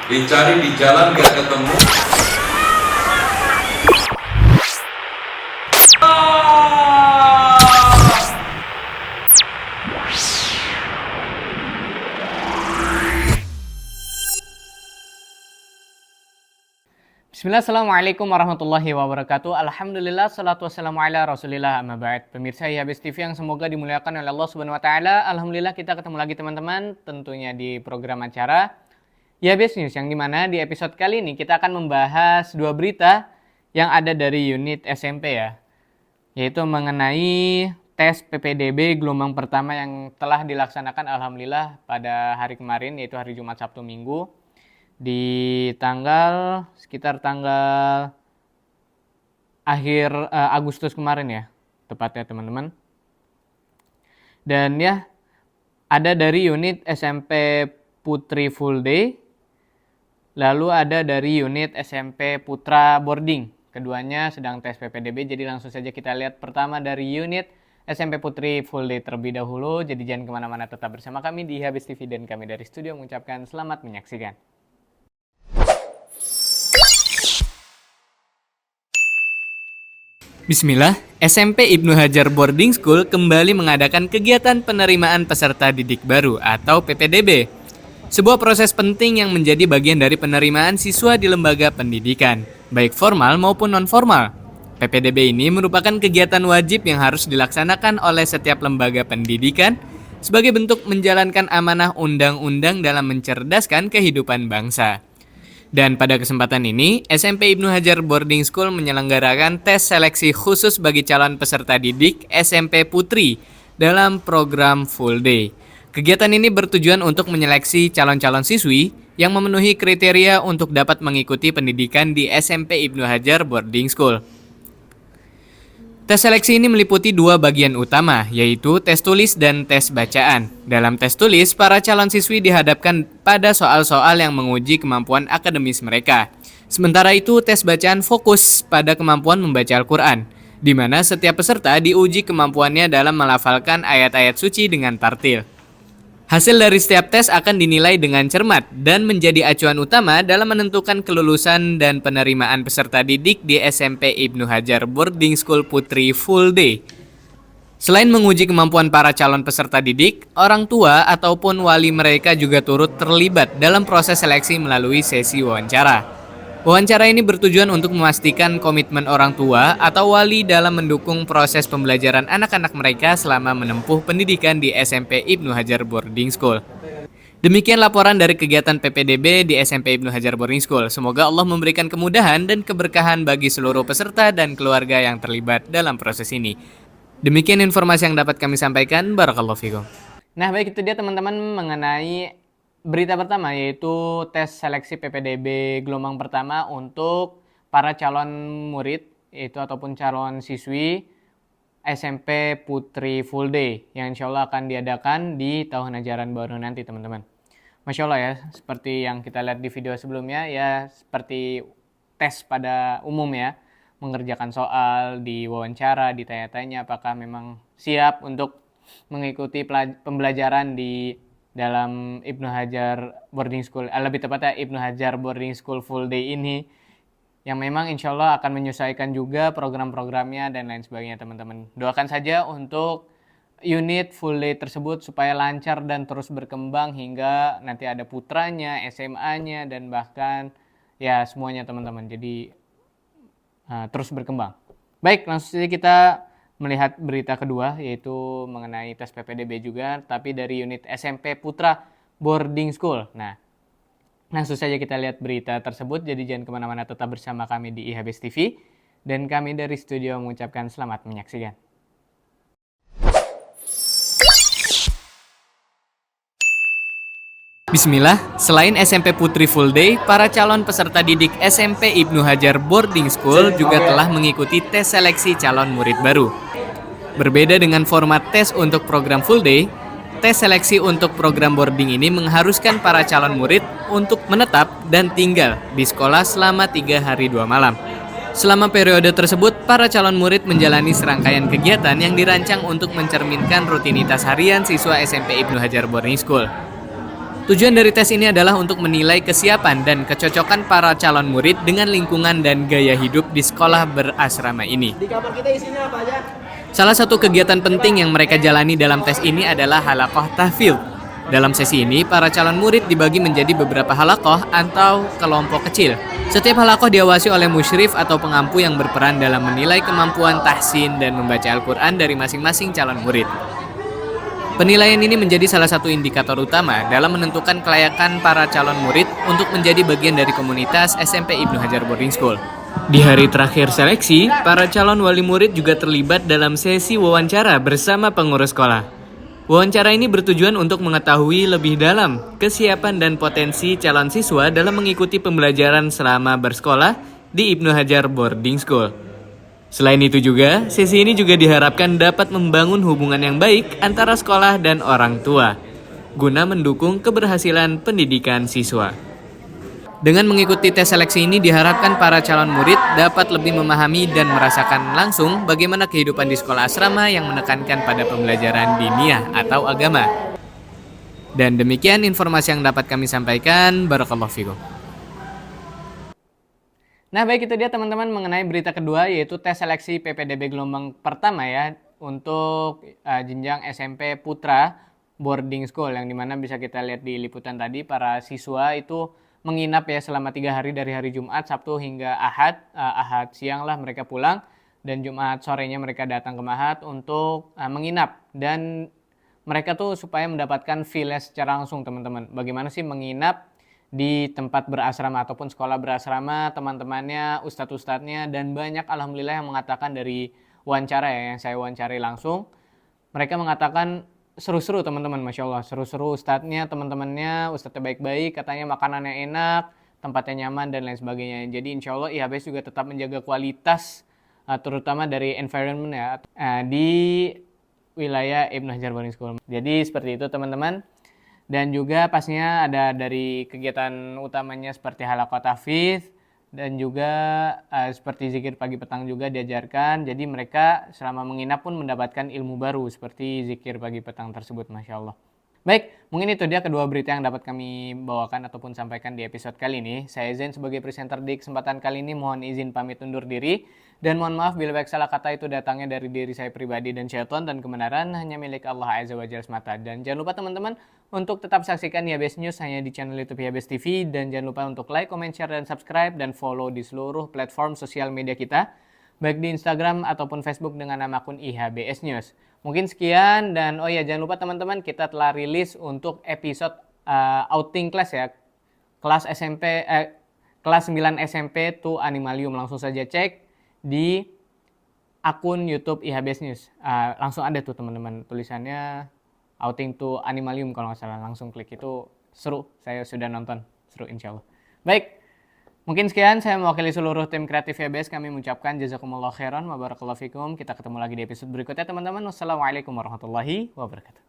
Dicari di jalan gak ketemu. Bismillah, assalamualaikum warahmatullahi wabarakatuh. Alhamdulillah, salatu wassalamu ala rasulillah, amma ba'd. Pemirsa IHBS TV yang semoga dimuliakan oleh Allah Subhanahu wa Ta'ala. Alhamdulillah kita ketemu lagi teman-teman, tentunya di program acara IHBS News, yang dimana di episode kali ini kita akan membahas dua berita yang ada dari unit SMP ya, yaitu mengenai tes PPDB gelombang pertama yang telah dilaksanakan Alhamdulillah pada hari kemarin, yaitu hari Jumat, Sabtu, Minggu, di sekitar tanggal akhir Agustus kemarin ya, tepatnya teman-teman. Dan ya, ada dari unit SMP Putri Full Day, lalu ada dari unit SMP Putra Boarding. Keduanya sedang tes PPDB, jadi langsung saja kita lihat pertama dari unit SMP Putri Full Day terlebih dahulu. Jadi jangan kemana-mana, tetap bersama kami di IHBS TV dan kami dari studio mengucapkan selamat menyaksikan. Bismillah, SMP Ibnu Hajar Boarding School kembali mengadakan kegiatan penerimaan peserta didik baru atau PPDB. Sebuah proses penting yang menjadi bagian dari penerimaan siswa di lembaga pendidikan, baik formal maupun non-formal. PPDB ini merupakan kegiatan wajib yang harus dilaksanakan oleh setiap lembaga pendidikan sebagai bentuk menjalankan amanah undang-undang dalam mencerdaskan kehidupan bangsa. Dan pada kesempatan ini, SMP Ibnu Hajar Boarding School menyelenggarakan tes seleksi khusus bagi calon peserta didik SMP Putri dalam program Full Day. Kegiatan ini bertujuan untuk menyeleksi calon-calon siswi yang memenuhi kriteria untuk dapat mengikuti pendidikan di SMP Ibnu Hajar Boarding School. Tes seleksi ini meliputi dua bagian utama, yaitu tes tulis dan tes bacaan. Dalam tes tulis, para calon siswi dihadapkan pada soal-soal yang menguji kemampuan akademis mereka. Sementara itu, tes bacaan fokus pada kemampuan membaca Al-Quran, di mana setiap peserta diuji kemampuannya dalam melafalkan ayat-ayat suci dengan tartil. Hasil dari setiap tes akan dinilai dengan cermat dan menjadi acuan utama dalam menentukan kelulusan dan penerimaan peserta didik di SMP Ibnu Hajar Boarding School Putri Full Day. Selain menguji kemampuan para calon peserta didik, orang tua ataupun wali mereka juga turut terlibat dalam proses seleksi melalui sesi wawancara. Wawancara ini bertujuan untuk memastikan komitmen orang tua atau wali dalam mendukung proses pembelajaran anak-anak mereka selama menempuh pendidikan di SMP Ibnu Hajar Boarding School. Demikian laporan dari kegiatan PPDB di SMP Ibnu Hajar Boarding School. Semoga Allah memberikan kemudahan dan keberkahan bagi seluruh peserta dan keluarga yang terlibat dalam proses ini. Demikian informasi yang dapat kami sampaikan. Barakallahu fikum. Nah, baik, itu dia teman-teman mengenai berita pertama, yaitu tes seleksi PPDB gelombang pertama untuk para calon murid, yaitu ataupun calon siswi SMP Putri Full Day yang insya Allah akan diadakan di tahun ajaran baru nanti teman-teman. Masya Allah ya, seperti yang kita lihat di video sebelumnya ya, seperti tes pada umum ya, mengerjakan soal, diwawancara, ditanya-tanya apakah memang siap untuk mengikuti pembelajaran di dalam Ibnu Hajar Boarding School, lebih tepatnya Ibnu Hajar Boarding School Full Day ini, yang memang insya Allah akan menyesuaikan juga program-programnya dan lain sebagainya teman-teman. Doakan saja untuk unit Full Day tersebut supaya lancar dan terus berkembang hingga nanti ada putranya, SMA-nya, dan bahkan ya semuanya teman-teman. Jadi terus berkembang. Baik, langsung saja kita melihat berita kedua, yaitu mengenai tes PPDB juga, tapi dari unit SMP Putra Boarding School. Nah, langsung saja kita lihat berita tersebut, jadi jangan kemana-mana, tetap bersama kami di IHBS TV, dan kami dari studio mengucapkan selamat menyaksikan. Bismillah, selain SMP Putri Full Day, para calon peserta didik SMP Ibnu Hajar Boarding School juga telah mengikuti tes seleksi calon murid baru. Berbeda dengan format tes untuk program Full Day, tes seleksi untuk program boarding ini mengharuskan para calon murid untuk menetap dan tinggal di sekolah selama 3 hari 2 malam. Selama periode tersebut, para calon murid menjalani serangkaian kegiatan yang dirancang untuk mencerminkan rutinitas harian siswa SMP Ibnu Hajar Boarding School. Tujuan dari tes ini adalah untuk menilai kesiapan dan kecocokan para calon murid dengan lingkungan dan gaya hidup di sekolah berasrama ini. Di kamar kita isinya apa aja? Salah satu kegiatan penting yang mereka jalani dalam tes ini adalah halaqah tahfidz. Dalam sesi ini, para calon murid dibagi menjadi beberapa halaqah atau kelompok kecil. Setiap halaqah diawasi oleh musyrif atau pengampu yang berperan dalam menilai kemampuan tahsin dan membaca Al-Quran dari masing-masing calon murid. Penilaian ini menjadi salah satu indikator utama dalam menentukan kelayakan para calon murid untuk menjadi bagian dari komunitas SMP Ibnu Hajar Boarding School. Di hari terakhir seleksi, para calon wali murid juga terlibat dalam sesi wawancara bersama pengurus sekolah. Wawancara ini bertujuan untuk mengetahui lebih dalam kesiapan dan potensi calon siswa dalam mengikuti pembelajaran selama bersekolah di Ibnu Hajar Boarding School. Selain itu juga, sesi ini juga diharapkan dapat membangun hubungan yang baik antara sekolah dan orang tua, guna mendukung keberhasilan pendidikan siswa. Dengan mengikuti tes seleksi ini diharapkan para calon murid dapat lebih memahami dan merasakan langsung bagaimana kehidupan di sekolah asrama yang menekankan pada pembelajaran diniyah atau agama. Dan demikian informasi yang dapat kami sampaikan. Barakallahu fikum. Nah, baik, itu dia teman-teman mengenai berita kedua, yaitu tes seleksi PPDB gelombang pertama ya untuk jenjang SMP Putra Boarding School, yang dimana bisa kita lihat di liputan tadi para siswa itu menginap ya selama 3 hari dari hari Jumat, Sabtu hingga Ahad. Ahad siang lah mereka pulang dan Jumat sorenya mereka datang ke Mahat untuk menginap, dan mereka tuh supaya mendapatkan feel secara langsung teman-teman. Bagaimana sih menginap di tempat berasrama ataupun sekolah berasrama, teman-temannya, ustadz-ustadznya, dan banyak alhamdulillah yang mengatakan dari wawancara ya, yang saya wawancari langsung, mereka mengatakan seru-seru teman-teman, Masya Allah, seru-seru ustadznya, teman-temannya, ustadznya baik-baik, katanya makanannya enak, tempatnya nyaman, dan lain sebagainya. Jadi insya Allah IHBS juga tetap menjaga kualitas, terutama dari environment ya, di wilayah Ibnu Hajar Boarding School. Jadi seperti itu teman-teman. Dan juga pastinya ada dari kegiatan utamanya seperti halaqah tahfidz dan juga seperti zikir pagi petang juga diajarkan. Jadi mereka selama menginap pun mendapatkan ilmu baru seperti zikir pagi petang tersebut, Masya Allah. Baik, mungkin itu dia kedua berita yang dapat kami bawakan ataupun sampaikan di episode kali ini. Saya Zain sebagai presenter di kesempatan kali ini mohon izin pamit undur diri. Dan mohon maaf bila baik salah kata itu datangnya dari diri saya pribadi dan syaitan, dan kebenaran hanya milik Allah Azza wa Jalla semata. Dan jangan lupa teman-teman untuk tetap saksikan IHBS News hanya di channel YouTube IHBS TV, dan jangan lupa untuk like, comment, share, dan subscribe, dan follow di seluruh platform sosial media kita, baik di Instagram ataupun Facebook dengan nama akun IHBS News. Mungkin sekian, dan oh ya jangan lupa teman-teman kita telah rilis untuk episode outing class ya, kelas SMP kelas 9 SMP to Animalium. Langsung saja cek di akun YouTube IHBS News. Langsung ada tuh teman-teman tulisannya outing to Animalium kalau nggak salah. Langsung klik, itu seru. Saya sudah nonton, seru insya Allah. Baik, mungkin sekian saya mewakili seluruh tim kreatif IHBS. Kami mengucapkan jazakumullah khairan wa barakallahu fikum. Kita ketemu lagi di episode berikutnya teman-teman. Wassalamualaikum warahmatullahi wabarakatuh.